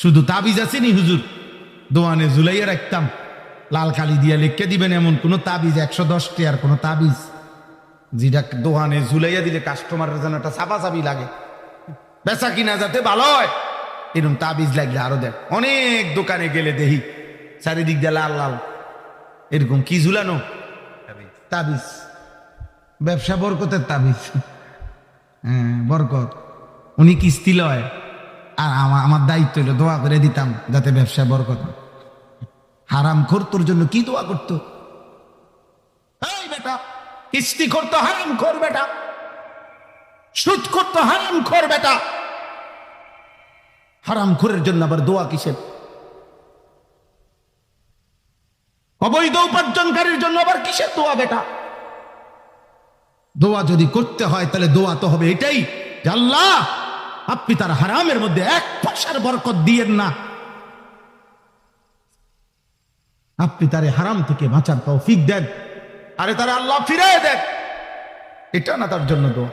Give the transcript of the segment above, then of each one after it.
শুধু তাবিজ আছে নি হুজুর, দোয়ানে ঝুলাইয়া রাখতাম, লাল কালি দিয়া লিখে দিবেন এমন কোন তাবিজ 110 টাকার কোন তাবিজ যেটা দোয়ানে ঝুলাইয়া দিলে কাস্টমারের যেন একটা চাপাচাপি লাগে, বেচা কিনা যাতে ভালো হয়, এরকম তাবিজ লাগলে আরো দেখ। অনেক দোকানে গেলে দেখি চারিদিক দিয়ে লাল লাল এরকম কি ঝুলানো তাবিজ, ব্যবসা বরকতের তাবিজ। হ্যাঁ বরকত, উনি কিস্তি লয়, আর আমার দায়িত্ব হলো দোয়া করে দিতাম যাতে ব্যবসা বরকত। হারাম খোর তোর জন্য কি দোয়া করতো? এই বেটা কিস্তি করতো হারাম খোর বেটা, সুদ করতো হারাম খোর বেটা, হারাম খোরের জন্য আবার দোয়া কিসের? অবৈধ উপার্জনকারীর জন্য আবার কিসের দোয়া বেটা? দোয়া যদি করতে হয় তাহলে দোয়া তো হবে এটাই যে আল্লাহ আপনি তার হারামের মধ্যে 1 পয়সার বরকত দিয়েন না, আপনি তারে হারাম থেকে বাঁচার তৌফিক দেন, আরে তারা আল্লাহ ফিরিয়ে দেন, এটা না তার জন্য দোয়া।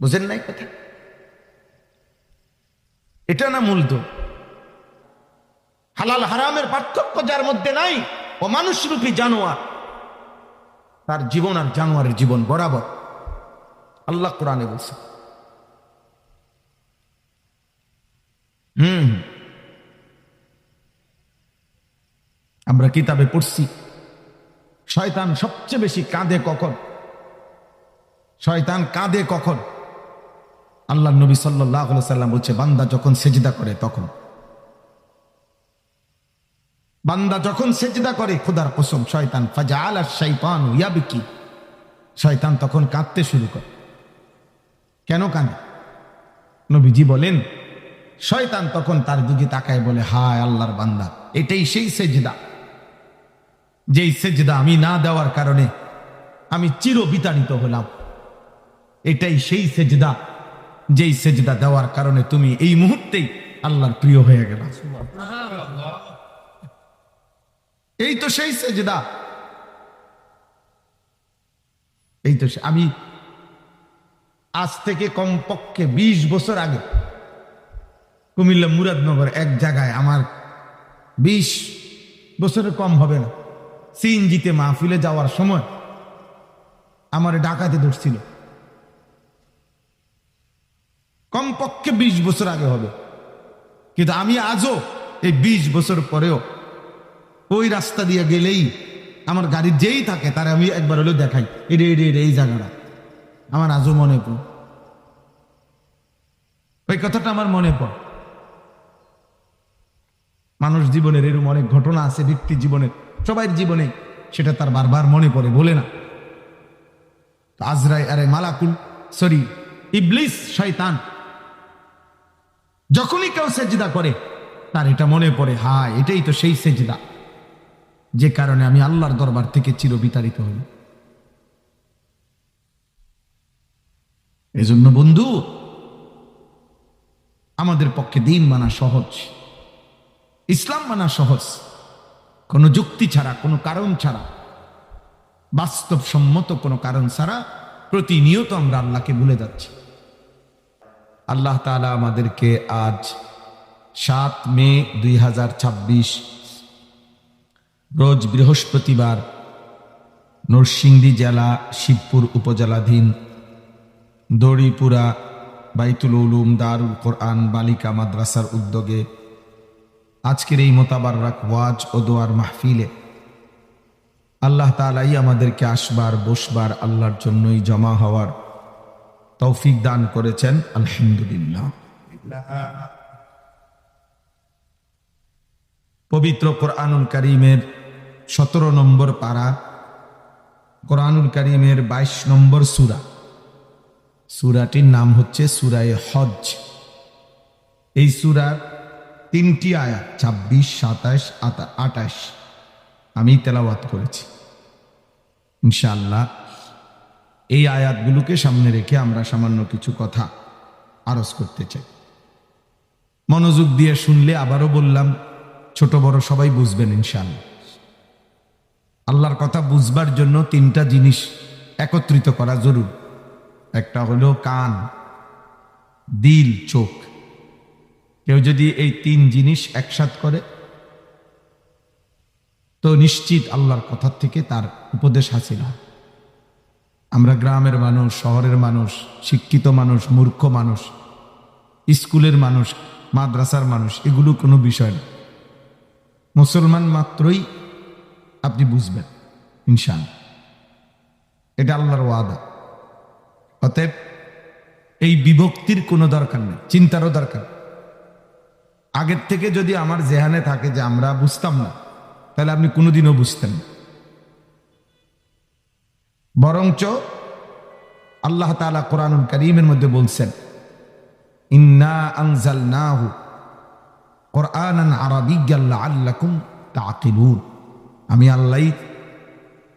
বুঝেন নাই কথা? এটা না মূল দোয়া। হালাল হারামের পার্থক্য যার মধ্যে নাই, ও মানুষরূপী জানোয়ার, তার জীবন আর জানোয়ারের জীবন বরাবর। আল্লাহ কোরআনে বলছে। আমরা কিতাবে পড়ছি শয়তান সবচেয়ে বেশি কাঁদে কখন? শয়তান কাঁদে কখন? আল্লাহ নবী সাল্লাল্লাহু আলাইহি সাল্লাম বলছে বান্দা যখন সেজদা করে তখন। বান্দা যখন সেজদা করে, খোদার কসম শয়তান ফাজাআলা শাইতানু ইয়াবকি, শয়তান তখন কাঁদতে শুরু করে। কেন কাঁদে? নবীজি বলেন শয়তান তখন তার দিকে তাকায় বলে, হায় আল্লাহর বান্দা, এটাই সেই সেজদা যেই সেজদা আমি না দেওয়ার কারণে আমি চির বিতাড়িত হলাম, এটাই সেই সেজদা যেই সেজদা দেওয়ার কারণে তুমি এই মুহূর্তেই আল্লাহর প্রিয় হয়ে গেল। এই তো সেই সেজদা, এই তো। আমি আজ থেকে কমপক্ষে 20 বছর আগে কুমিল্লা মুরাদনগর এক জায়গায়, আমার 20 বছরের কম হবে না, সিএনজিতে মাহফিলে যাওয়ার সময় আমার ডাকাতে ধরছিল। কমপক্ষে 20 বছর আগে হবে, কিন্তু আমি আজও এই 20 বছর পরেও ওই রাস্তা দিয়ে গেলেই আমার গাড়ি যেই থাকে তার আমি একবার হলেও দেখাই, এরে এরে এরে এই জায়গাটা আমার আজও মনে পড়ে, ওই কথাটা আমার মনে পড়ে। মানুষ জীবনের এরকম অনেক ঘটনা আছে, ব্যক্তি জীবনের, সবাই জীবনে সেটা তার বারবার মনে পড়ে, বলে না। আজরাইল, আরে মালাকুল, সরি ইবলিস, শয়তান যখনই কেউ সেজদা করে তার এটা মনে পড়ে, হায় এটাই তো সেই সেজদা যে কারণে আমি আল্লাহর দরবার থেকে চির বিতাড়িত হই। এজন্য বন্ধু, আমাদের পক্ষে দিন মানা সহজ, ইসলাম মানা সহজ, কোনো যুক্তি ছাড়া, কোনো কারণ ছাড়া, বাস্তবসম্মত কোনো কারণ ছাড়া প্রতিনিয়ত আমরা আল্লাহকে ভুলে যাচ্ছি। আল্লাহ তাআলা আমাদেরকে আজ 7 মে 2026 রোজ বৃহস্পতিবার নরসিংদী জেলা শিবপুর উপজেলাধীন দড়িপুরা বাইতুল উলুম দারুল কোরআন বালিকা মাদ্রাসার উদ্যোগে আজকের এই মোতাবারক ওয়াজ ও দোয়ার মাহফিলে আল্লাহ তাআলাই আমাদেরকে আসবার বসবার আল্লাহর জন্যই জমা হওয়ার তৌফিক দান করেছেন, আলহামদুলিল্লাহ। পবিত্র কোরআনুল কারীমের 17 নম্বর পারা, কোরআনুল কারীমের 22 নম্বর সূরা, সূরাটির নাম হচ্ছে সূরায়ে হজ। এই সূরার 3টি আয়াত 26, 27, 28 আমি তেলাওয়াত করেছি। ইনশাআল্লাহ এই আয়াতগুলোকে সামনে রেখে আমরা সামান্য কিছু কথা আরজ করতে চাই। মনোযোগ দিয়ে শুনলে, আবারও বললাম, ছোট বড় সবাই বুঝবেন ইনশাআল্লাহ। আল্লাহর কথা বুঝবার জন্য 3টা জিনিস একত্রিত করা জরুরি। একটা হলো কান, দিল, চোখ। কেউ যদি এই 3 জিনিস একসাথ করে তো নিশ্চিত আল্লাহর কথা থেকে তার উপদেশ হাসিল হয়। আমরা গ্রামের মানুষ, শহরের মানুষ, শিক্ষিত মানুষ, মূর্খ মানুষ, স্কুলের মানুষ, মাদ্রাসার মানুষ, এগুলো কোনো বিষয় না। মুসলমান মাত্রই আপনি বুঝবেন ইনশাআল্লাহ, এটা আল্লাহর ওয়াদা। অতএব এই বিভক্তির কোনো দরকার নেই, চিন্তারও দরকার। আগের থেকে যদি আমার জেহানে থাকে যে আমরা বুঝতাম না, তাহলে আপনি কোনোদিনও বুঝতেন না। বরঞ্চ আল্লাহ তাআলা কোরআনুল কারীমের মধ্যে বলছেন, ইন্না আনজালনাহু কুরআনান আরাবিয়্যান লাআল্লাকুম তাআকিলুন। আমি আল্লাহ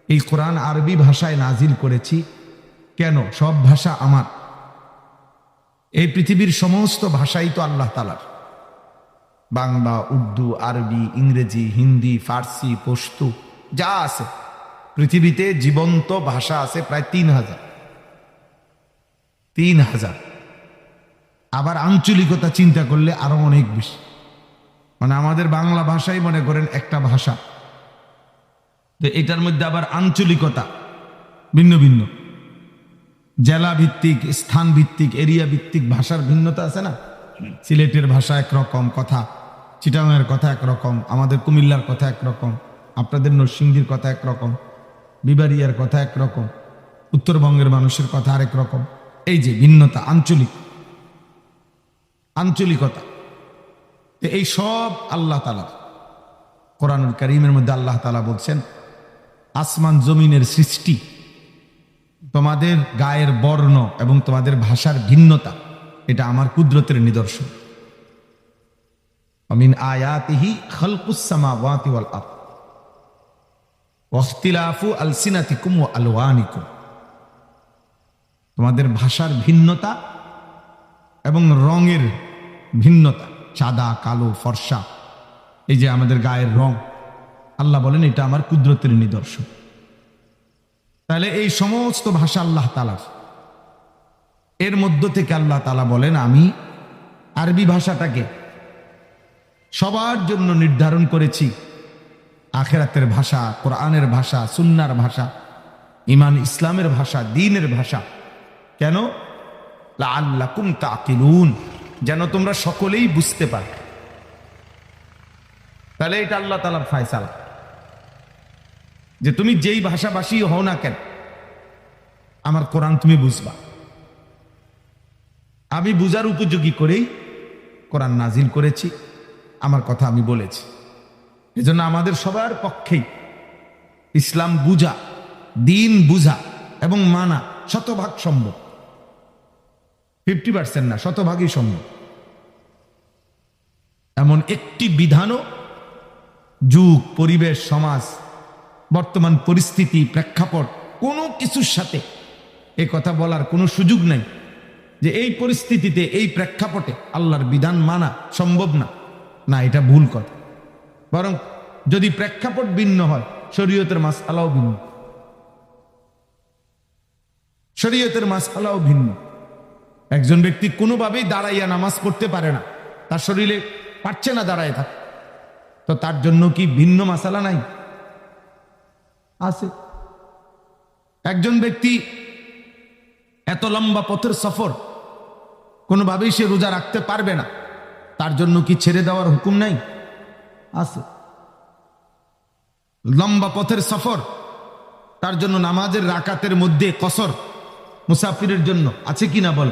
এই কোরআন আরবি ভাষায় নাজিল করেছি। কেন? সব ভাষা আমার। এই পৃথিবীর সমস্ত ভাষাই তো আল্লাহ তাআলার। বাংলা, উর্দু, আরবি, ইংরেজি, হিন্দি, ফার্সি, পশতু যা আছে পৃথিবীতে জীবন্ত ভাষা আছে প্রায় 3,000। আবার আঞ্চলিকতা চিন্তা করলে আরো অনেক বেশি। মানে আমাদের বাংলা ভাষাই মনে করেন একটা ভাষা, তো এটার মধ্যে আবার আঞ্চলিকতা ভিন্ন ভিন্ন, জেলা ভিত্তিক, স্থান ভিত্তিক, এরিয়া ভিত্তিক ভাষার ভিন্নতা আছে না। সিলেটের ভাষা একরকম কথা, চিটাগাংয়ের কথা একরকম, আমাদের কুমিল্লার কথা একরকম, আপনাদের নরসিংদীর কথা একরকম, বিবারিয়ার কথা একরকম, উত্তরবঙ্গের মানুষের কথা আরেক রকম। এই যে ভিন্নতা, আঞ্চলিকতা, এই সব আল্লাহ তাআলার। কোরআনুল কারীমের মধ্যে আল্লাহ তাআলা বলছেন, আসমান জমিনের সৃষ্টি, তোমাদের গায়ের বর্ণ এবং তোমাদের ভাষার ভিন্নতা, এটা আমার কুদরতের নিদর্শন। মিন আয়াতিহি খালকুস সামাওয়াতি ওয়াল আরদ ওয়া ইখতিলাফু আলসিনাতিকুম ওয়া আলওয়ানিকুম। তোমাদের ভাষার ভিন্নতা এবং রঙের ভিন্নতা, সাদা, কালো, ফর্সা, এই যে আমাদের গায়ের রং, আল্লাহ বলেন এটা আমার কুদরতের নিদর্শন। তাহলে এই সমস্ত ভাষা আল্লাহ তাআলার। এর মধ্য থেকে আল্লাহ তাআলা বলেন, আমি আরবি ভাষাটাকে সবার জন্য নির্ধারণ করেছি, আখিরাতের ভাষা, কোরআনের ভাষা, সুন্নাহর ভাষা, ঈমান ইসলামের ভাষা, দ্বীনের ভাষা। কেন? লাআল্লাকুম তাকিলুন, যেন তোমরা সকলেই বুঝতে পারো। তাহলে এটা আল্লাহ তাআলার ফয়সালা যে তুমি যেই ভাষাভাষী হও না কেন, আমার কোরআন তুমি বুঝবা। আমি বুঝার উপযোগী করেই কোরআন নাজিল করেছি, আমার কথা আমি বলেছি। এজন্য আমাদের সবার পক্ষেই ইসলাম বুঝা, দ্বীন বুঝা এবং মানা শতভাগ সম্ভব। 50% না, শতভাগই সম্ভব। এমন একটি বিধানও যুগ, পরিবেশ, সমাজ, বর্তমান পরিস্থিতি, প্রেক্ষাপট, কোনো কিছুর সাথে এ কথা বলার কোনো সুযোগ নাই যে এই পরিস্থিতিতে, এই প্রেক্ষাপটে আল্লাহর বিধান মানা সম্ভব না। না, এটা ভুল কথা। বরং যদি প্রেক্ষাপট ভিন্ন হয়, শরীয়তের মাসআলাও ভিন্ন, শরীয়তের মাসআলাও ভিন্ন। একজন ব্যক্তি কোনোভাবেই দাঁড়াইয়া নামাজ পড়তে পারে না, তার শরীরে পারছে না দাঁড়ায় থাক, তো তার জন্য কি ভিন্ন মাসালা নাই? আছে। একজন ব্যক্তি এত লম্বা পথের সফর, কোনোভাবেই সে রোজা রাখতে পারবে না, তার জন্য কি ছেড়ে দেওয়ার হুকুম নাই? আছে। লম্বা পথের সফর, তার জন্য নামাজের রাকাতের মধ্যে কসর মুসাফিরের জন্য আছে কিনা বল?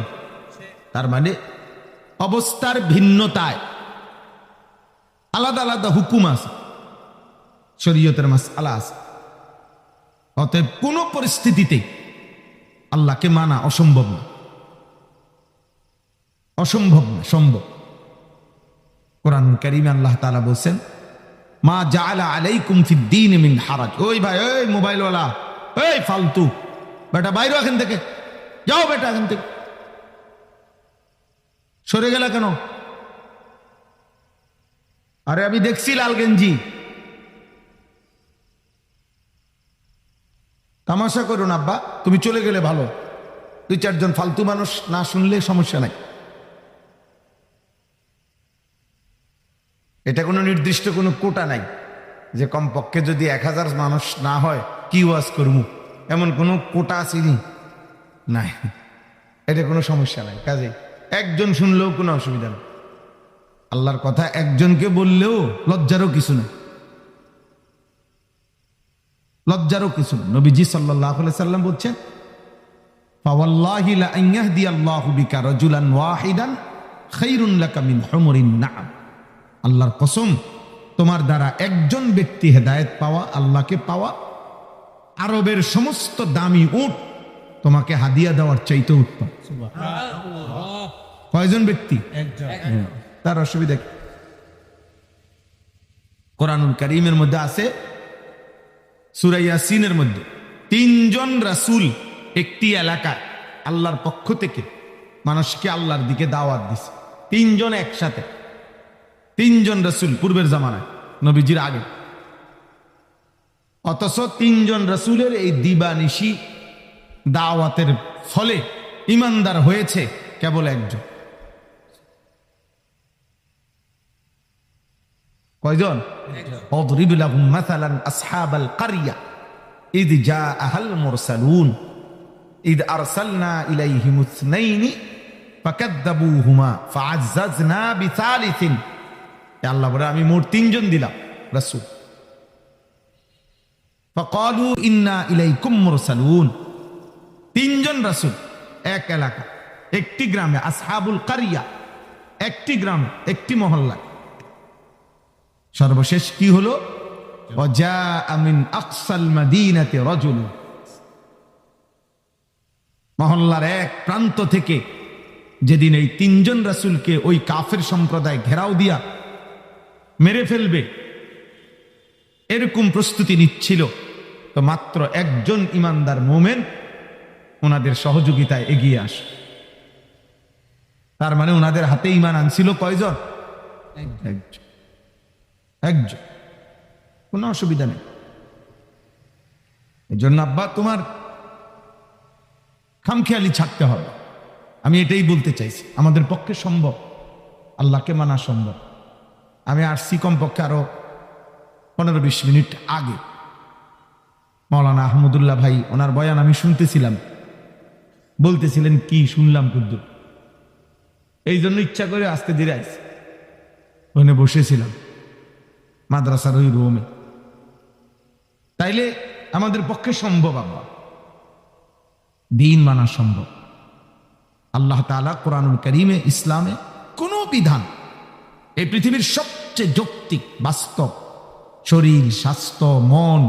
তার মানে অবস্থার ভিন্নতায় আলাদা আলাদা হুকুম আছে, শরীয়তের মাসআলা আছে। অতএব কোন পরিস্থিতিতে আল্লাহকে মানা অসম্ভব না, অসম্ভব না, সম্ভব। কোরআন কারীমে আল্লাহ তাআলা বলেন, মা জাআলা আলাইকুম ফিদ-দীন মিন হারাজ। ওই ভাই, ওই মোবাইলওয়ালা, এই ফালতু বেটা, বাইরে এখান থেকে যাও, বেটা এখান থেকে সরে গেলা কেন? আরে আমি দেখছি লাল গেঞ্জি। তামাশা করুন আব্বা, তুমি চলে গেলে ভালো। 2-4 জন ফালতু মানুষ না শুনলে সমস্যা নাই, এটা কোনো নির্দিষ্ট কোনো কোটা নাই যে কমপক্ষে যদি 1000 মানুষ না হয় কি ওয়াজ করবো, এমন কোনো কোটা আসেনি, নাই। এটা কোনো সমস্যা নাই। কাজে একজন শুনলেও কোনো অসুবিধা নেই। আল্লাহর কথা একজনকে বললেও লজ্জারও কিছু নেই, লজ্জারও কিছু নেই। নবীজি সাল্লাল্লাহু আলাইহি সাল্লাম বলছেন, ফাওয়াল্লাহি লা আন ইয়াহদিয়াল্লাহু বিকা রাজুলান ওয়াহিদান খায়রুন লাকা মিন হুমুরিন নাআম। আল্লাহর কসম, তোমার দ্বারা একজন ব্যক্তি হেদায়েত পাওয়া, আল্লাহকে পাওয়া, আরবের সমস্ত দামি উট তোমাকে হাদিয়া দেওয়ার চাইতে উত্তম। কয়জন ব্যক্তি? তার অসুবিধা কি? কোরআনুল কারীমের মধ্যে আছে, সূরা ইয়াসিনের মধ্যে 3 জন রাসূল একটি এলাকায় আল্লাহর পক্ষ থেকে মানুষকে আল্লাহর দিকে দাওয়াত দিছে। 3 জন একসাথে, 3 জন রাসূল পূর্বের জামানায়, নবীজির আগে। অথচ 3 জন রাসূলের এই দিবানিশি দাওয়াতের ফলে ঈমানদার হয়েছে কেবল একজন। কয়জন? অদরিব লাহুম মাসালান আসহাবাল কারিয়া ইদ জাআহাল মুরসালুন ইদ আরসালনা ইলাইহিম ইসনাইনি ফাকাযযাবুহুমা ফাআজ্জাজনা বিসালিসিন। আল্লাহ বলে, আমি মোট 3 জন দিলাম রাসূল। ফাকালু ইন্না ইলাইকুম মুরসালুন। 3 জন রাসূল, এক এলাকা, একটি গ্রামে, আসহাবুল কারিয়া, একটি গ্রাম, একটি মহল্লা। সর্বশেষ কি হলো? ওয়াজাআ মিন আকসাল মাদিনাতি রাজুল। মহল্লার এক প্রান্ত থেকে যেদিন এই 3 জন রাসূলকে ওই কাফের সম্প্রদায় ঘেরাও দিয়া মেরে ফেলবে এরকম প্রস্তুতি নিচ্ছিল, তো মাত্র একজন ইমানদার মোমেন ওনাদের সহযোগিতায় এগিয়ে আসে। তার মানে ওনাদের হাতে ঈমান আনছিল কয়জন? একজন। কোনো অসুবিধা নেই। এই জন্য আব্বা, তোমার খামখেয়ালি ছাড়তে হবে। আমি এটাই বলতে চাইছি, আমাদের পক্ষে সম্ভব, আল্লাহকে মানা সম্ভব। আমি আসছি কমপক্ষে আরো 15-20 মিনিট আগে। মাওলানা আহমদুল্লাহ ভাই, ওনার বয়ান আমি শুনতেছিলাম, বলতেছিলেন কি শুনলাম কুদ্দুর, এই জন্য ইচ্ছা করে আজকে ধীরে আসছি। ওখানে বসেছিলাম মাদ্রাসার ওই রুমে। তাইলে আমাদের পক্ষে সম্ভব আব্বা, দিন মানা সম্ভব। আল্লাহ তাআলা কোরআনুল কারীমে, ইসলামে কোন বিধান, এই পৃথিবীর সবচেয়ে যৌক্তিক, বাস্তব, শরীর, স্বাস্থ্য, মন,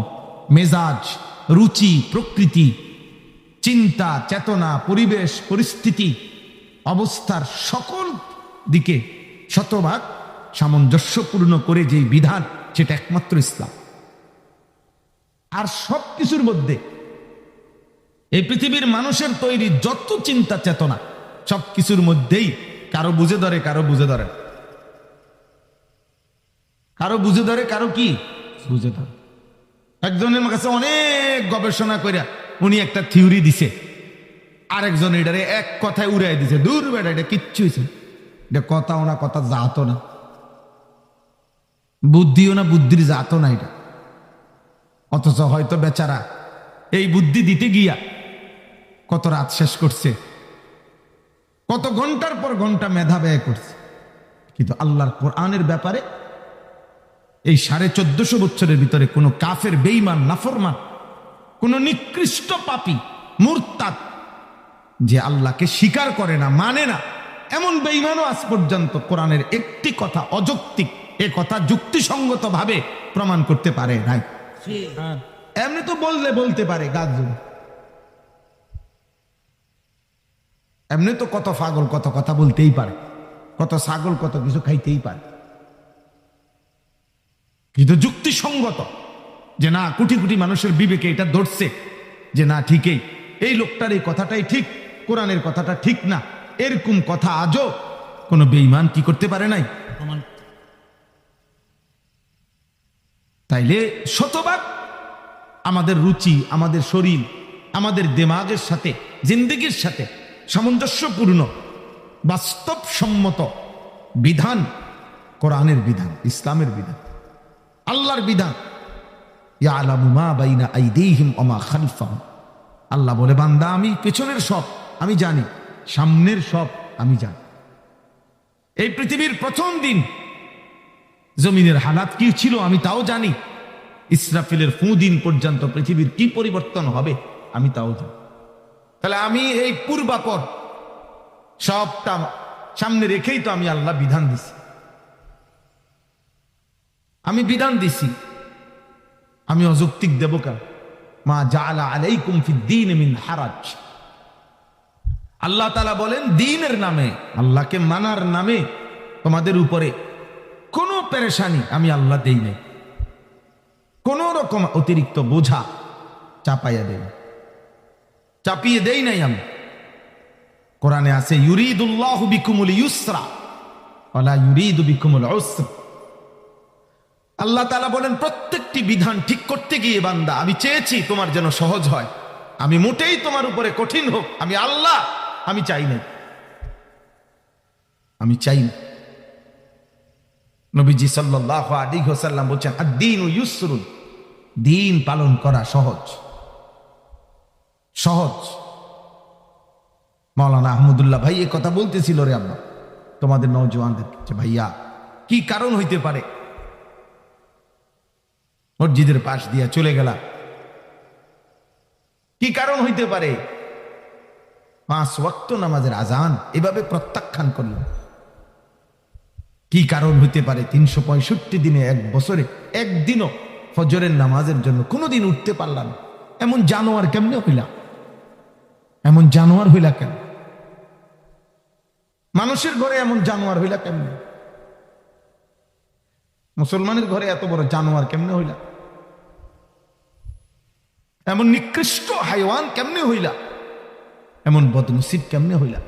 মেজাজ, রুচি, প্রকৃতি, চিন্তা, চেতনা, পরিবেশ, পরিস্থিতি, অবস্থার সকল দিকে শতভাগ সামঞ্জস্যপূর্ণ করে যে বিধান, সেটা একমাত্র ইসলাম। আর সব কিছুর মধ্যে এই পৃথিবীর মানুষের তৈরি যত চিন্তা চেতনা, সব কিছুর মধ্যেই কারো বুঝে ধরে, কারো বুঝে ধরে, কারো বুঝে ধরে, কারো কি বুঝে ধরে। একজনের কাছে অনেক গবেষণা করে উনি একটা থিওরি দিছে, আরেকজন এটারে এক কথায় উড়াই দিছে, দূর বেটা, এটা কিচ্ছু হয়েছে, এটা কথাও না, কথা জাতো না, বুদ্ধিও না, বুদ্ধির জাতো না এটা। অথচ হয়তো বেচারা এই বুদ্ধি দিতে গিয়া কত রাত শেষ করছে, কত ঘন্টার পর ঘন্টা মেধা ব্যয় করছে। কিন্তু আল্লাহর কোরআনের ব্যাপারে এই 1450 বছরের ভিতরে কোন কাফের, বেঈমান, নাফরমান, কোন নিকৃষ্ট পাপী, মুরতাদ, যে আল্লাহকে স্বীকার করে না, মানে না, এমন বেঈমানও আজ পর্যন্ত কোরআনের একটি কথা অযৌক্তিক, এ কথা যুক্তিসঙ্গত ভাবে প্রমাণ করতে পারে নাই। এমনি তো বলতে পারে গাছ, এমনি তো কত পাগল কত কথা বলতেই পারে, কত ছাগল কত কিছু খাইতেই পারে, কিন্তু যুক্তিসঙ্গত যে না, কোটি কোটি মানুষের বিবেকে এটা ধরছে যে না, ঠিকই, এই লোকটার এই কথাটাই ঠিক, কোরআনের কথাটা ঠিক না, এরকম কথা আজও কোন বেঈমান কি করতে পারে নাই। তাইলে শতভাগ আমাদের রুচি, আমাদের শরীর, আমাদের দিমাগের সাথে, জিন্দেগির সাথে সামঞ্জস্যপূর্ণ, বাস্তবসম্মত বিধান কোরআনের বিধান, ইসলামের বিধান, আল্লাহর বিধান। ইয়ালামু মা বাইনা আইদিহিম ওয়া মা খালফাহুম। আল্লাহ বলে, বান্দা আমি পেছনের সব আমি জানি, সামনের সব আমি জানি। এই পৃথিবীর প্রথম দিন জমিনের হালাত কি ছিল আমি তাও জানি। ইসরাফিলের ফু দিন পর্যন্ত পৃথিবীর কি পরিবর্তন হবে আমি তাও জানি। তাহলে আমি এই পূর্বাপর সবটা সামনে রেখেই তো আমি আল্লাহ বিধান দিছি। আমি বিধান দিছি, আমি অযৌক্তিক দেব কেন? মা জাআলা আলাইকুম ফিদ্দীন মিন হারাজ। আল্লাহ তাআলা বলেন, দ্বীনের নামে, আল্লাহকে মানার নামে তোমাদের উপরে কোনো পেরেশানি আমি আল্লাহ দেই নাই, কোন রকম অতিরিক্ত বোঝা চাপাইয়া দেই, চাপিয়ে দেই নাই আমি। কোরআনে আছে, ইউরিদুল্লাহু বিকুমুল ইউসরা ওয়ালা ইউরিদু বিকুমুল উসরা। আল্লাহ তাআলা বলেন, প্রত্যেকটি বিধান ঠিক করতে গিয়ে বান্দা আমি চেয়েছি তোমার যেন সহজ হয়, আমি মোটেই তোমার উপরে কঠিন হোক আমি আল্লাহ আমি চাই না, আমি চাই না। নবীজি সাল্লাল্লাহু আলাইহি ওয়াসাল্লাম বলেন, আদ-দীনু ইউসরুন, দিন পালন করা সহজ, সহজ। মাওলানা আহমদুল্লাহ ভাই এই কথা বলতেছিল রে আব্বা তোমাদের নওজওয়ানদেরকে, ভাইয়া কি কারণ হইতে পারে মসজিদের পাশ দিয়া চলে গেলা, কি কারণ হইতে পারে 5 ওয়াক্ত নামাজের আজান এভাবে প্রত্যাখ্যান করল, কি কারণ হইতে পারে 365 দিনে এক বছরে একদিনও ফজরের নামাজের জন্য কোনোদিন উঠতে পারলাম? এমন জানোয়ার কেমনে হইলা? এমন জানোয়ার হইলা কেন? মানুষের ঘরে এমন জানোয়ার হইলা কেমনে? মুসলমানের ঘরে এত বড় জানোয়ার কেমনে হইলা? এমন নিকৃষ্ট হাইওয়ান কেমনে হইলা? এমন বদনসিব কেমনে হইলা?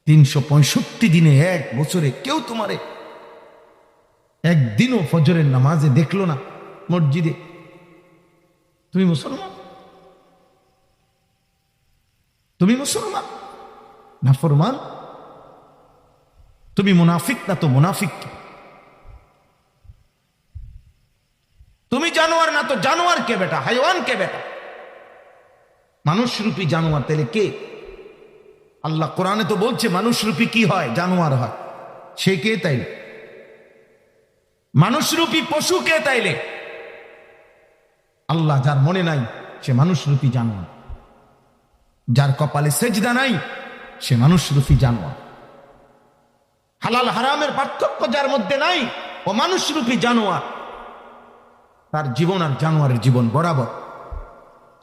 365 দিনে এক বছরে কেউ তোমারে একদিনও ফজরের নামাজে দেখলো না মসজিদে, তুমি মুসলমান? তুমি মুসলমান না ফরমান? তুমি মুনাফিক না তো মুনাফিক? তুমি জানোয়ার না তো জানোয়ার কে বেটা, হাইওয়ান কে বেটা? মানুষ রূপী জানোয়ার তাহলে কে? আল্লাহ কোরআনে তো বলছে মানুষ রূপী কি হয়, জানোয়ার হয়। সে কে তাইলে? মানুষ রূপী পশু কে তাইলে? আল্লাহ যার মনে নাই সে মানুষ রূপী জানোয়ার, যার কপালে সেজদা নাই সে মানুষ রূপী জানোয়ার। হালাল হারামের পার্থক্য যার মধ্যে নাই ও মানুষ রূপী জানোয়ার। তার জীবন আর জানোয়ারের জীবন বরাবর,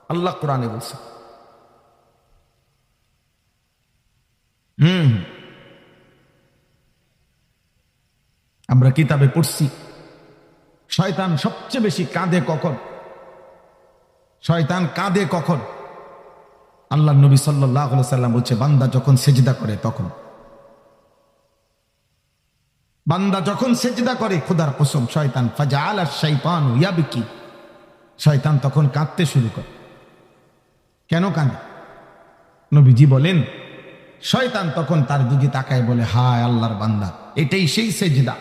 আল্লাহ কোরআনে বলছে। আমরা কিতাবে পড়ছি শয়তান সবচেয়ে বেশি কাঁদে কখন? শয়তান কাঁদে কখন? আল্লাহ নবী সাল্লাল্লাহু আলাইহি সাল্লাম বলছে, বান্দা যখন সেজদা করে তখন। বান্দা যখন সেজদা করে, খোদার কসম, শয়তান ফাজাআলা শাইতানু ইয়াবকি, শয়তান তখন কাঁদতে শুরু করে। কেন কাঁদে? নবীজি বলেন, শয়তান তখন তার দিকে তাকায় বলে, হায় আল্লাহর বান্দা, এটাই সেই সেজদা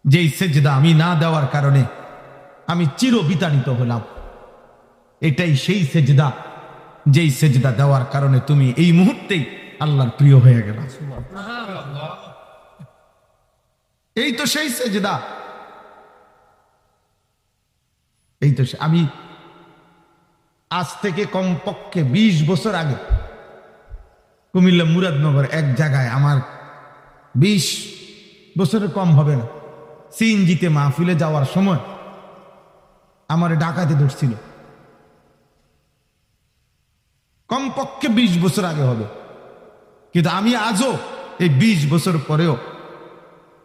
যেই সেজদা আমি না দেওয়ার কারণে আমি চির বিতাড়িত হলাম। এটাই সেই সেজদা যেই সেজদা দেওয়ার কারণে তুমি এই মুহূর্তেই আল্লাহর প্রিয় হয়ে গেল। এই তো সেই সেজদা, এই তো। আমি আজ থেকে কমপক্ষে 20 বছর আগে কুমিল্লা মুরাদনগর এক জায়গায়, আমার 20 বছরের কম হবে না, সিএনজিতে মাহফিলে যাওয়ার সময় আমার ডাকাতে ধরছিল। কমপক্ষে 20 বছর আগে হবে, কিন্তু আমি আজও এই 20 বছর পরেও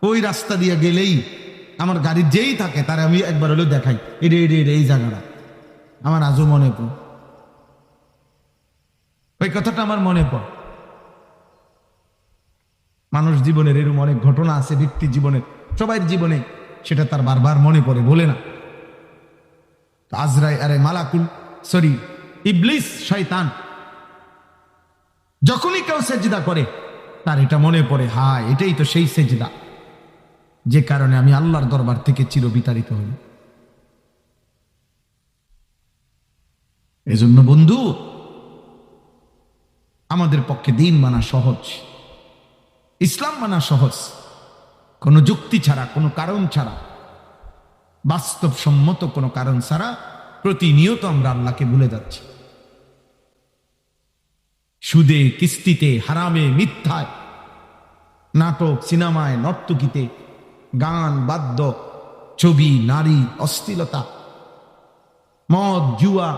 ওই রাস্তা দিয়ে গেলেই আমার গাড়ি যেই থাকে তার আমি একবার হলেও দেখাই, এই জায়গাটা আমার আজও মনে পড়ে। ওই কথাটা আমার মনে পড়ে। মানুষ জীবনের এরকম অনেক ঘটনা আছে, ব্যক্তি জীবনের, সবাই জীবনে সেটা তার বারবার মনে পড়ে, বলে না। ইবলিস শয়তান যখনই কেউ সেজদা করে তার এটা মনে পড়ে, হায় এটাই তো সেই সেজদা যে কারণে আমি আল্লাহর দরবার থেকে চিরবিতাড়িত হই। এজন্য বন্ধু, আমাদের পক্ষে দিন মানা সহজ, ইসলাম মানা সহজ, কোনো যুক্তি ছাড়া, কোনো কারণ ছাড়া, বাস্তবসম্মত কোনো কারণ ছাড়া প্রতিনিয়ত আমরা আল্লাহকে ভুলে যাচ্ছি। সুদে, কিস্তিতে, হারামে, মিথ্যায়, নাটক, সিনেমায়, নর্তকীতে, গান, বাদ্য, ছবি, নারী, অশ্লীলতা, মদ, জুয়া,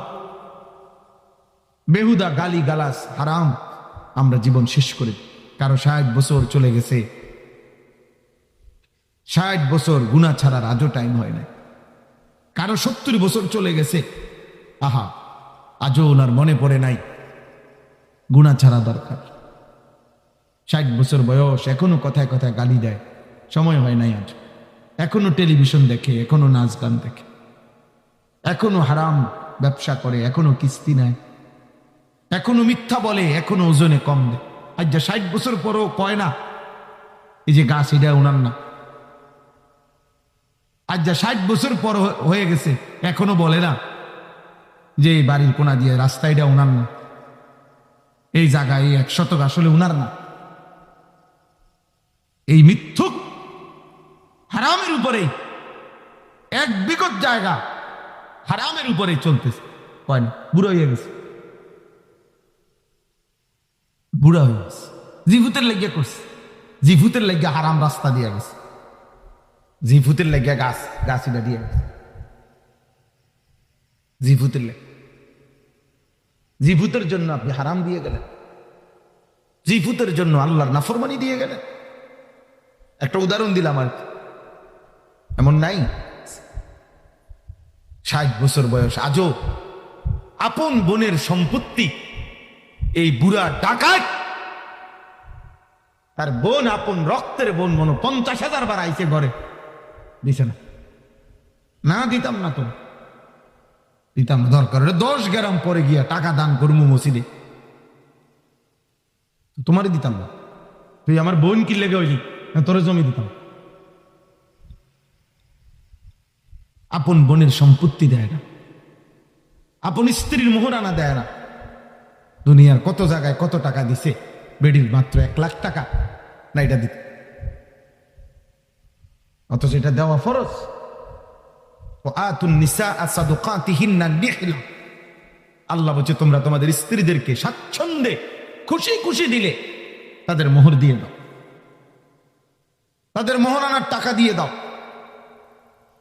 বেহুদা গালি গালাস, হারাম, আমরা জীবন শেষ করে। কারো 60 বছর চলে গেছে, 60 বছর গুনাহ ছাড়ার আজও টাইম হয় না। কারো 70 বছর চলে গেছে, আহা আজও ওনার মনে পড়ে নাই গুনাহ ছাড়া দরকার। 60 বছর বয়স, এখনো কথায় কথায় গালি দেয়, সময় হয় নাই আজ। এখনো টেলিভিশন দেখে, এখনো নাচ গান দেখে, এখনো হারাম ব্যবসা করে, এখনো কিস্তি নেয়, এখনো মিথ্যা বলে, এখনো ওজনে কম দেয়। আজ যা 60 বছর পরও কয় না এই যে গাছ এটা উনার না। আজ যা 60 বছর পর হয়ে গেছে, এখনো বলে না যে এই বাড়ির কোনা দিয়ে রাস্তা এটা উনার না, এই জায়গায় এই 1 শতক আসলে উনার না। এই মিথ্যুক হারামের উপরে 1 বিঘত জায়গা হারামের উপরে চলতেছে, কয় না বুড়ো হয়ে গেছে, বুড়া হয়ে গেছে, জিভুতের লেগে করছে, জিভুতের লেগে হারাম রাস্তা দিয়ে গেছে, জিভুতের লেগে গাছ এটা দিয়ে গেছে, জিভুতের লেগে, জিভুতের জন্য আপনি হারাম দিয়ে গেলেন, জিভুতের জন্য আল্লাহর নাফরমানি দিয়ে গেলেন। একটা উদাহরণ দিলাম আর এমন নাই। 60 বছর বয়স, আজও আপন বোনের সম্পত্তি এই বুড়া ডাকাত, তার বোন, আপন রক্তের বোন, মনে 50,000 বার আইছে ঘরে, দিছে না। না দিতাম না তো, দিতাম না, দরকার 10 গ্রাম পরে গিয়া টাকা দান করবো মসজিদে, তোমারই দিতাম না। তুই আমার বোন কি লেগে হইলি, তোরে জমি দিতাম। আপন বোনের সম্পত্তি দেয় না, আপন স্ত্রীর মোহরানা দেয় না। দুনিয়ার কত জায়গায় কত টাকা দিছে, বেডির মাত্র 1 লাখ টাকা না এটা দিতে, অথচ এটা দেওয়া ফরজ। আল্লাহ বলছে তোমরা তোমাদের স্ত্রীদেরকে স্বাচ্ছন্দ্যে খুশি খুশি দিলে তাদের মোহর দিয়ে দাও, তাদের মোহরানার টাকা দিয়ে দাও।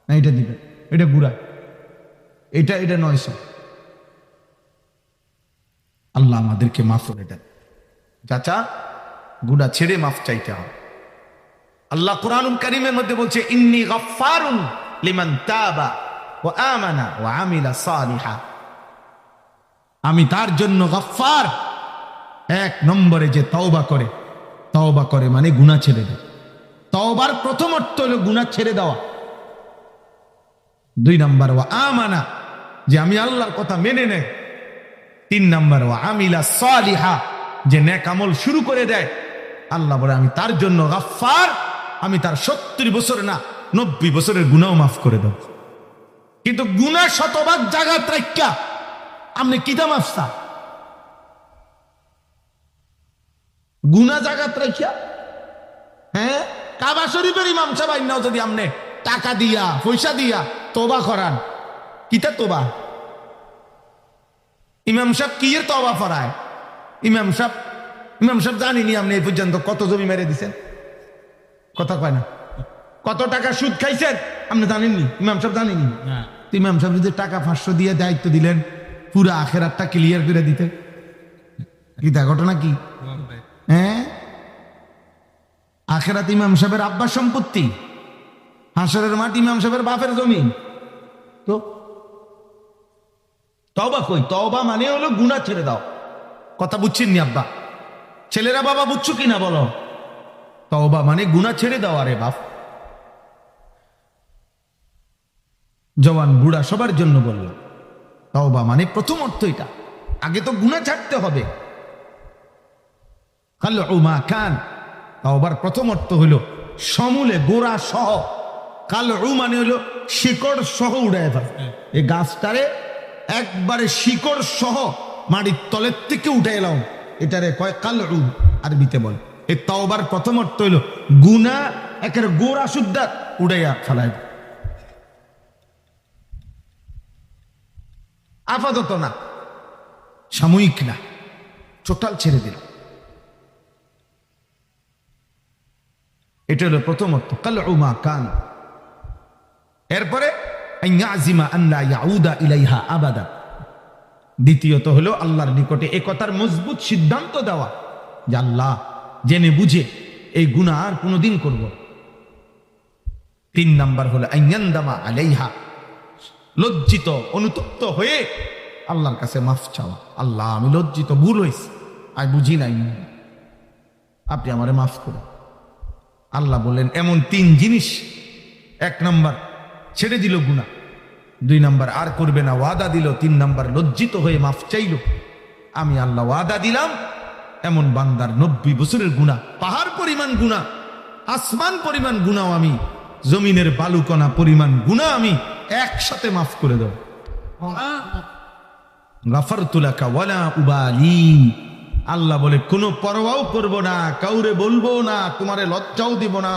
না এটা দিবে, এটা বুড়া, এটা 900। আল্লাহ আমাদেরকে মাফ করে দেন। চাচা গুনাহ ছেড়ে মাফ চাইতে হবে। আল্লাহ কুরআনুল কারীমের মধ্যে বলছে ইন্নী গাফফারুন লিমান তাবা ওয়া আমানা ওয়া আমিলা সালিহা। আমি তার জন্য গাফফার, 1 নম্বরে যে তওবা করে মানে গুনাহ ছেড়ে দেয়। তওবার প্রথম অর্থ হলো গুনাহ ছেড়ে দেওয়া। 2 নম্বর ওয়া আমানা, যে আমি আল্লাহর কথা মেনে নেয়। 3 নম্বর ওয়া আমিলা সালিহা, যে নেক আমল শুরু করে দেয়। আল্লাহ বলে আমি তার জন্য গাফফার, আমি তার 70 বছর না 90 বছরের গুনাহ মাফ করে দেব। কিন্তু গুনাহ শতভাগ জাগাত রাখা আপনি কিতা মাফসা, গুনাহ জাগাত রাখা। হ্যাঁ, কাবা শরীফের ইমাম সাহেব আইনাও যদি আপনি টাকা দিয়া পয়সা দিয়া তওবা করান, কিতা তওবা? ইমাম সাহেব কি এর তওবা ফরায়? ইমাম সাহেব জানিনি আপনি এই পর্যন্ত কত জমি মেরে দিছেন? কথা কয় না। কত টাকা সুদ খাইছেন আপনি জানেননি? ইমাম সাহেব জানেনি। ইমাম সাহেব যদি টাকা 500 দিয়ে দায়িত্ব দিলেন পুরো আখেরাতটা ক্লিয়ার করে দিতে, কিতা ঘটনা কি? হ্যাঁ, আখেরাত ইমাম সাহেবের আব্বার সম্পত্তি, হাসরের মাঠ ইমাম সাহেবের বাপের জমি। তো তওবা কই? তওবা মানে হলো গুনাহ ছেড়ে দাও। কথা বুঝছেন নি আব্বা? ছেলেরা বাবা বুঝছো কিনা বলো? তওবা মানে গুনাহ ছেড়ে দাও। আরে বাপ, জওয়ান বুড়া সবার জন্য বললাম, তওবা মানে প্রথম অর্থ এটা। আগে তো গুনাহ ছাড়তে হবে। খালউ মা কান তাওবার প্রথম অর্থ হইল সমূলে গোড়া সহ, কালউ মানে হইল শিকড় সহ উড়ায় ফেলা। এই গাছটারে একবারে শিকড় সহ মাটির তলের থেকে উঠে এলাম, এটারে কয় কালউ আরবিতে বলে। এই তাওবার প্রথম অর্থ হইল গুনাহ একের গোড়া সুদ্ধা উড়াইয়া ফেলায়, আপাতত না, সাময়িক না, টোটাল ছেড়ে দিল। এটা হলো প্রথম অর্থ কালউ মা কান। এরপরে আইয়াজিমা আল্লা ইয়াউদা ইলাইহা আবাদা, দ্বিতীয়ত হলো আল্লাহর নিকটে এ কথার মজবুত সিদ্ধান্ত দেওয়া যে আল্লাহ জেনে বুঝে এই গুনাহ আর কোনোদিন করব। 3 নাম্বার হলো আইয়ান্দামা আলাইহা, লজ্জিত অনুতপ্ত হয়ে আল্লাহর কাছে মাফ চাওয়া। আল্লাহ আমি লজ্জিত, ভুল হয়েছে, আমি বুঝি নাই, আপনি আমারে মাফ করুন। আল্লাহ বললেন এমন 3 জিনিস, 1 নাম্বার ছেড়ে দিল গুনাহ, 2 নাম্বার আর করবে না ওয়াদা দিল, 3 নাম্বার লজ্জিত হয়ে মাফ চাইল। আমি আল্লাহ ওয়াদা দিলাম এমন বান্দার 90 বছরের গুনাহ, পাহাড় পরিমাণ গুনাহ, আসমান পরিমাণ গুনাহ, আমি জমিনের বালুকণা পরিমাণ গুনাহ আমি একসাথে মাফ করে দেব। গাফারতু লাকা ওয়ালা উবালি, আল্লাহ বলে কোনো পরোয়াও করব না, কাউরে বলবো না, তোমারে লজ্জাও দিব না,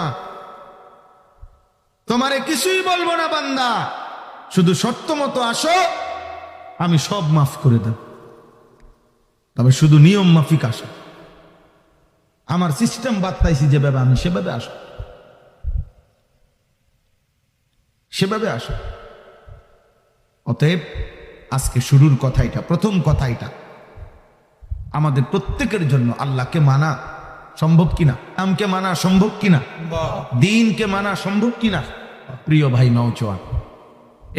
তোমারে কিছুই বলবো না বান্দা, শুধু সত্য মতো আসো, আমি সব মাফ করে দেব। তবে শুধু নিয়ম মাফিক আসো, আমার সিস্টেম বাতাইছি যেভাবে, আমি সেভাবে আসো, সেভাবে আসো। অতএব আজকে শুরুর কথা এটা, প্রথম কথা এটা, আমাদের প্রত্যেকের জন্য আল্লাহকে মানা সম্ভব কিনা, আমকে মানা সম্ভব কিনা, দিনকে মানা সম্ভব কিনা। প্রিয় ভাই নওজোয়ান,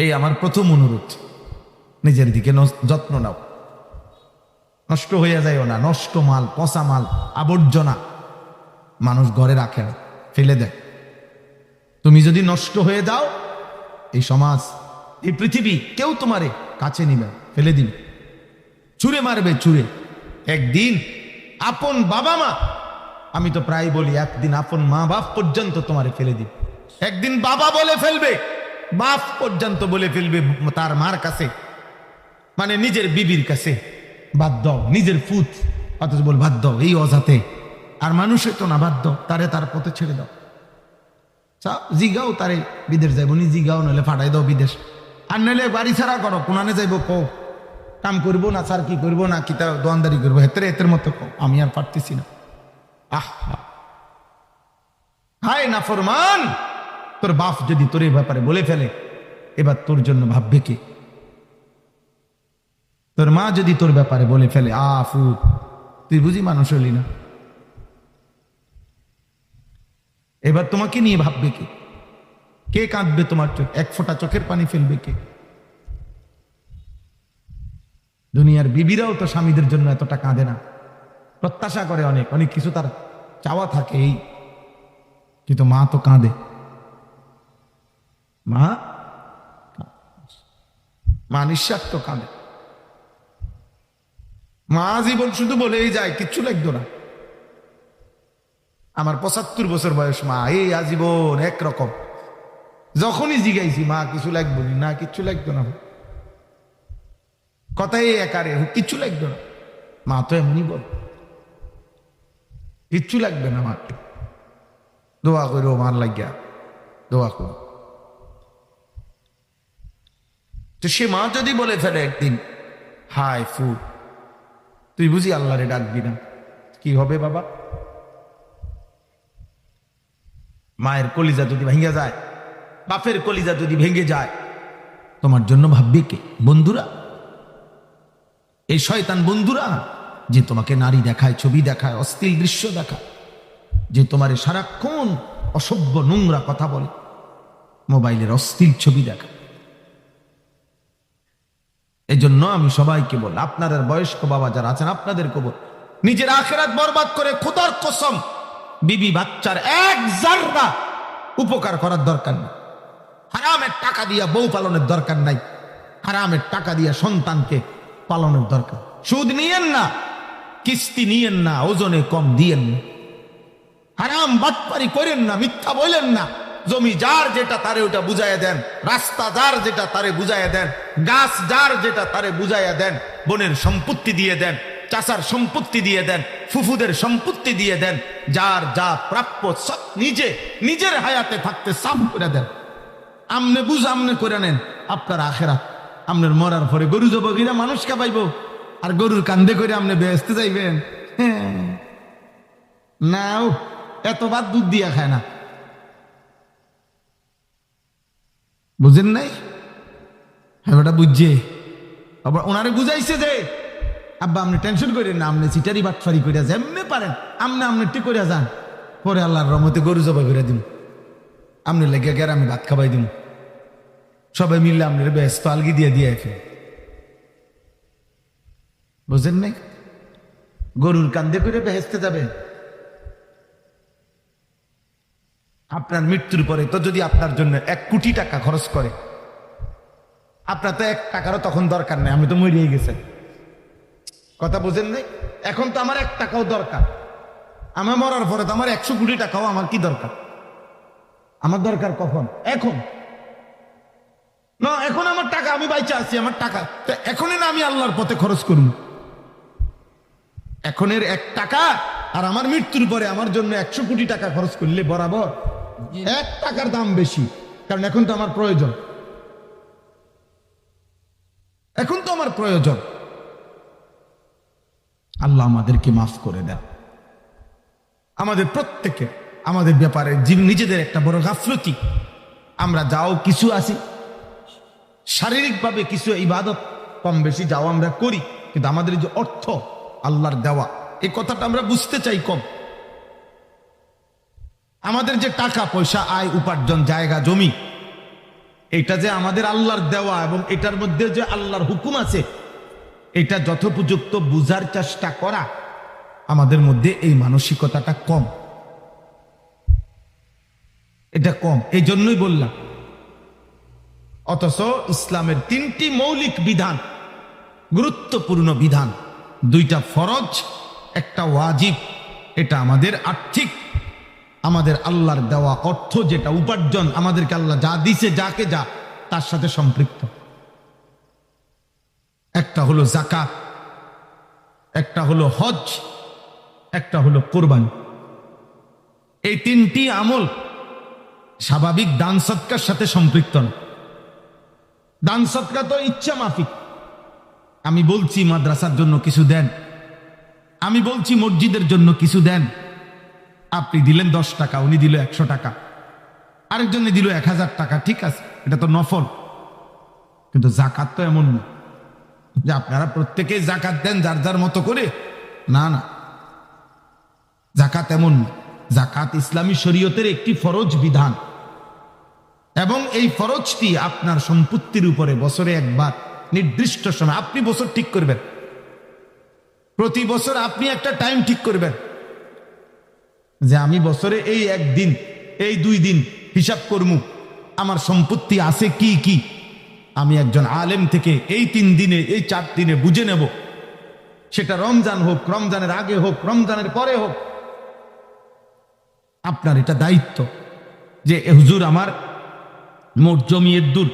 এই আমার প্রথম অনুরোধ, নিজের দিকে যত্ন নাও, নষ্ট হয়ে যায়ও না। নষ্ট মাল, পচা মাল, আবর্জনা মানুষ ঘরে রাখে না, ফেলে দেয়। তুমি যদি নষ্ট হয়ে যাও, এই সমাজ, এই পৃথিবী কেউ তোমারে কাছে নিবে, ফেলে দিবে, ছুঁড়ে মারবে, ছুঁড়ে। একদিন আপন বাবা মা, আমি তো প্রায় বলি একদিন আপন মা বাপ পর্যন্ত তোমারে ফেলে দিবে। একদিন বাবা বলে ফেলবে, বাপ পর্যন্ত বলে ফেলবে তার মার কাছে, মানে নিজের বিবির কাছে, বাদ দাও, নিজের ফুত, অথচ বল বাদ দাও এই অজাতে। আর মানুষে তো না, বাদ দাও তারে, তার পথে ছেড়ে দাও, জিগাও তারে বিদেশ যাইব নি, জিগাও নইলে ফাটাই দাও বিদেশ, আর নইলে বাড়ি ছাড়া করো, কোনানে যাইব কও, কাম করবো না, স্যার কি করবো না, কি তা দোয়ানদারি করবো, হেতের হেতের মতো কও, আমি আর পারতেছি না। আহ হায় না ফরমান, তোর বাপ যদি তোর এই ব্যাপারে বলে ফেলে, এবার তোর জন্য ভাববে কে? তোর মা যদি তোর ব্যাপারে বলে ফেলে, আফু তুই বুঝি মানুষ হলি না, এবার তোমাকে নিয়ে ভাববে কে? কে কাঁদবে তোমার চোখ, 1 ফোঁটা চোখের পানি ফেলবে কে? দুনিয়ার বিবিরাও তো স্বামীদের জন্য এতটা কাঁদে না, প্রত্যাশা করে অনেক অনেক কিছু, তার চাওয়া থাকে এই, কিন্তু মা তো কাঁদে। মা নিঃস্বার্থ কাঁদে, মা জীবন শুধু বলেই যায় কিচ্ছু লাগতো না। আমার 75 বছর বয়স, মা এই আজীবন একরকম, যখনই জিগাইছি মা কিছু লাগবো না, কিচ্ছু লাগতো না, কথাই একারে কিচ্ছু লাগতো না। মা তো এমনি বল, কিচ্ছু লাগবে না, মা দোয়া করো, মার লাগিয়া দোয়া করো। তো সে মা যদি বলে ফেলে একদিন, হাই ফু তুই বুঝি আল্লাহরে ডাকবি না, কি হবে বাবা? মায়ের কলিজা যদি ভেঙে যায়, বাপের কলিজা যদি ভেঙে যায়, তোমার জন্য ভাববে কে? বন্ধুরা, এই শয়তান বন্ধুরা যে তোমাকে নারী দেখায়, ছবি দেখায়, অশ্লীল দৃশ্য দেখায়, যে তোমারে সারাক্ষণ অসভ্য নোংরা কথা বলে, মোবাইলের অশ্লীল ছবি দেখায়। এই জন্য আমি সবাইকে বল, আপনাদের বয়স্ক বাবা যারা আছেন, আপনাদেরকে বল, নিজের আখিরাত বরবাদ করে খোদার কসম বিবি বাচ্চার 1 জাররা উপকার করার দরকার নেই। হারামের টাকা দিয়া বউ পালনের দরকার নাই, হারামের টাকা দিয়া সন্তানকে পালনের দরকার। সুদ নিয়েন না, কিস্তি নিয়েন না, ওজনে কম দিয়েন না। হারাম বাটপারি করেন না, মিথ্যা বলেন না। জমি যার যেটা তারে ওটা বুঝাইয়া দেন, রাস্তা যার যেটা তারে বুঝাইয়া দেন, গাছ যার যেটা তারে বুঝাইয়া দেন, বোনের সম্পত্তি দিয়ে দেন, চাচার সম্পত্তি দিয়ে দেন, ফুফুদের সম্পত্তি দিয়ে দেন, যার যা প্রাপ্য সব নিজের হায়াতে থাকতে সাফ করে দেন। আমনে বুঝ আমনে করে নেন, আপনার আখেরাত। আপনার মরার পরে গরু জবাগিরা মানুষ খাবাইব, আর গরুর কান্দে করে আপনি বেহেস্তে যাইবেন? না, এত বাদ দুধ দিয়া খায় না, বুঝেন নাই? হ্যাঁ, ওটা বুঝছে। আবার ওনারে বুঝাইছে যে আব্বা আপনি টেনশন করেন না, আপনি চিটারি বাটফারি করে যেমনি পারেন আপনি ঠিক করে যান, পরে আল্লাহর রহমতে গরু জবাই করে দিন, আপনি লেগে গেলে আমি ভাত খাবাই দিন, সবাই মিললে আপনার ব্যস্ত আলগি দিয়ে দিয়ে ফেল। বুঝেন নাই? গরুর কান্দে করে বেহেস্তে যাবে। আপনার মৃত্যুর পরে তো যদি আপনার জন্য 1 কোটি টাকা খরচ করে, আপনার তো 1 টাকারও তখন দরকার নেই, আমি তো মরিয়ে গেছে। কথা বুঝেন নাই? এখন তো আমার 1 টাকাও দরকার। আমার মরার পরে তো আমার 100 কোটি টাকাও আমার কি দরকার? আমার দরকার কখন? এখন না, এখন আমার টাকা, আমি বাইচা আছি, আমার টাকা এখনই না আমি আল্লাহর পথে খরচ করব। এখনের 1 টাকা আর আমার মৃত্যুর পরে আমার জন্য 100 কোটি টাকা খরচ করলে বরাবর 1 টাকার দাম বেশি, কারণ এখন তো আমার প্রয়োজন, এখন তো আমার প্রয়োজন। আল্লাহ আমাদেরকে মাফ করে দেন। আমাদের প্রত্যেকে আমাদের ব্যাপারে নিজেদের একটা বড় গাফলতি। আমরা যাও কিছু আছি, শারীরিকভাবে কিছু ইবাদত কম বেশি যাও আমরা করি, কিন্তু আমাদের যে অর্থ আল্লাহর দেওয়া, এই কথাটা আমরা বুঝতে চাই কম। আমাদের যে টাকা পয়সা, আয় উপার্জন, জায়গা জমি, এটা যে আমাদের আল্লাহর দেওয়া এবং এটার মধ্যে যে আল্লাহর হুকুম আছে, এটা যথোপযুক্ত বুঝার চেষ্টা করা আমাদের মধ্যে এই মানসিকতাটা কম, এটা কম। এই জন্যই বললাম। অথচ ইসলামের 3টি মৌলিক বিধান, গুরুত্বপূর্ণ বিধান, 2টা ফরজ, একটা ওয়াজিব। এটা আমাদের আর্থিক, আমাদের আল্লাহর দেওয়া অর্থ যেটা উপার্জন, আমাদেরকে আল্লাহ যা দিছে, যাকে যা তার সাথে সম্পৃক্ত। একটা হলো যাকাত, একটা হলো হজ, একটা হলো কোরবানি। এই 3টি আমল স্বাভাবিক দান সৎকার সাথে সম্পৃক্ত না। দান সৎকার তো ইচ্ছা মাফিক। আমি বলছি মাদ্রাসার জন্য কিছু দেন, আমি বলছি মসজিদের জন্য কিছু দেন, আপনি দিলেন 10 টাকা, উনি দিল 100 টাকা, আরেকজনে দিল 1000 টাকা, ঠিক আছে, এটা তো নফল। কিন্তু যাকাত তো এমন না যে আপনারা প্রত্যেকেই যাকাত দেন যার যার মতো করে, না না, যাকাত এমন না। যাকাত ইসলামী শরীয়তের একটি ফরজ বিধান, এবং এই ফরজটি আপনার সম্পত্তির উপরে বছরে একবার নির্দিষ্ট সময় আপনি বছর ঠিক করবেন। প্রতি বছর আপনি একটা টাইম ঠিক করবেন যে আমি বছরে এই 1 দিন, এই 2 দিন হিসাব করবো আমার সম্পত্তি আছে কি কি। আমি একজন আলেম থেকে এই 3 দিনে, এই 4 দিনে বুঝে নেব, সেটা রমজান হোক, রমজানের আগে হোক, রমজানের পরে হোক। আপনার এটা দায়িত্ব যে হুজুর আমার মোট জমি দূর,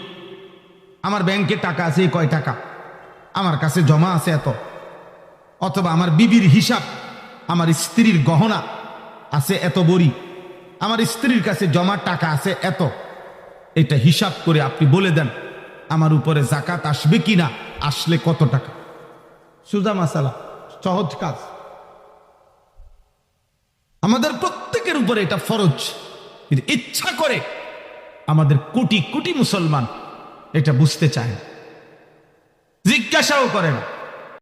আমার ব্যাংকে টাকা আছে কয় টাকা, আমার কাছে জমা আছে এত, অথবা আমার বিবির হিসাব, আমার স্ত্রীর গহনা আছে এত বড়ি, আমার স্ত্রীর কাছে জমা টাকা আছে এত। এটা হিসাব করে আপনি বলে দেন আমার উপরে যাকাত আসবে কিনা, আসলে কত টাকা। সুজা মাসালা, সহজ কাজ। আমাদের প্রত্যেকের উপরে এটা ফরজ, কিন্তু ইচ্ছা করে আমাদের কোটি কোটি মুসলমান এটা বুঝতে চায় না, জিজ্ঞাসাও করে না।